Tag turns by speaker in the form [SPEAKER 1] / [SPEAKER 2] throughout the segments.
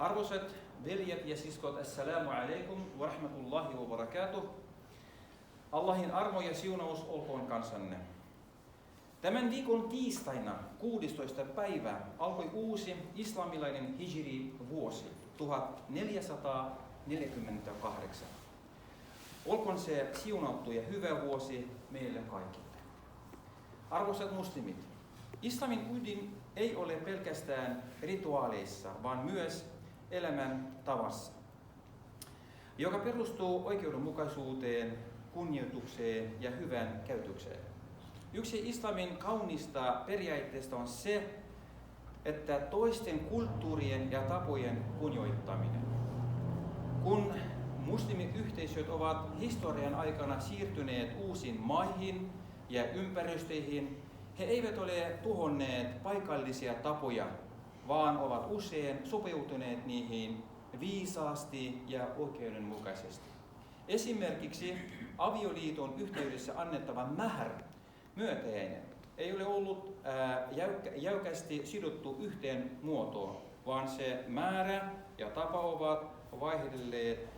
[SPEAKER 1] Arvoisat veljet ja siskot, assalamu alaikum wa rahmatullahi wa barakatuh. Allahin armo ja siunaus olkoon kansanne. Tämän viikon tiistaina 16. päivä alkoi uusi islamilainen hijri-vuosi 1448. Olkoon se siunattu ja hyvä vuosi meille kaikille. Arvoisat muslimit, islamin ydin ei ole pelkästään rituaaleissa, vaan myös elämän tavassa, joka perustuu oikeudenmukaisuuteen, kunnioitukseen ja hyvään käytökseen. Yksi islamin kaunista periaatteista on se, että toisten kulttuurien ja tapojen kunnioittaminen. Kun muslimiyhteisöt ovat historian aikana siirtyneet uusiin maihin ja ympäristöihin, he eivät ole tuhonneet paikallisia tapoja, vaan ovat usein sopeutuneet niihin viisaasti ja oikeudenmukaisesti. Esimerkiksi avioliiton yhteydessä annettava mahr, myötäinen, ei ole ollut jäykästi sidottu yhteen muotoon, vaan se määrä ja tapa ovat vaihdelleet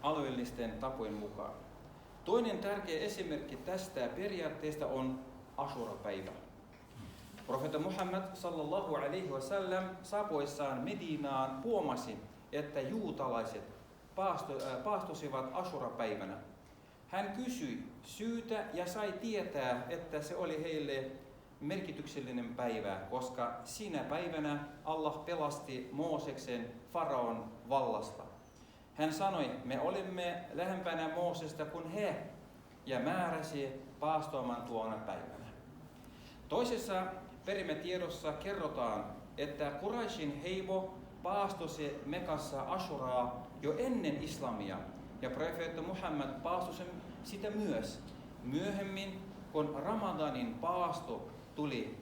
[SPEAKER 1] alueellisten tapojen mukaan. Toinen tärkeä esimerkki tästä periaatteesta on Ashura-päivä. Profeetta Muhammad sallallahu alaihi wasallam saapuessaan Medinaan huomasi, että juutalaiset paastosivat Ashura-päivänä. Hän kysyi syytä ja sai tietää, että se oli heille merkityksellinen päivä, koska siinä päivänä Allah pelasti Mooseksen Faraon vallasta. Hän sanoi, me olemme lähempänä Moosesta kuin he, ja määräsi paastoamaan tuona päivänä. Toisessa perimetiedossa kerrotaan, että Quraishin heimo paastosi Mekassa Ashuraa jo ennen islamia, ja profeetta Muhammad paastosi sitä myös. Myöhemmin, kun Ramadanin paasto tuli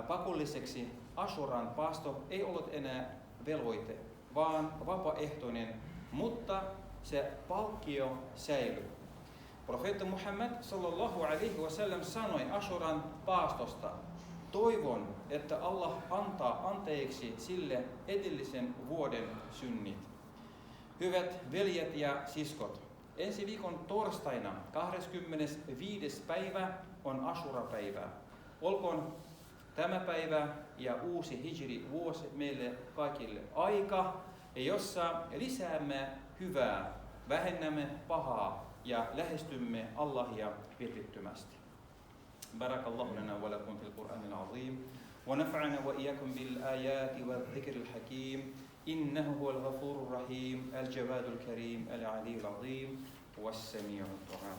[SPEAKER 1] pakolliseksi, Ashuran paasto ei ollut enää velvoite, vaan vapaaehtoinen, mutta se palkkio säilyi. Profeetta Muhammad sallallahu alaihi wasallam sanoi Ashuran paastosta, toivon, että Allah antaa anteeksi sille edellisen vuoden synnit. Hyvät veljet ja siskot, ensi viikon torstaina 25. päivä on Ashura-päivä. Olkoon tämä päivä ja uusi hijri-vuosi meille kaikille aika, jossa lisäämme hyvää, vähennämme pahaa ja lähestymme Allahia vilpittömästi. Barakallahu lana wa lakum fil Qur'anil azim wa nafa'ana wa iyyakum bil ayati wal dhikril hakim innahu huwal ghafurur rahim al jawadul karim al aliyyul azim was sami'ud du'a.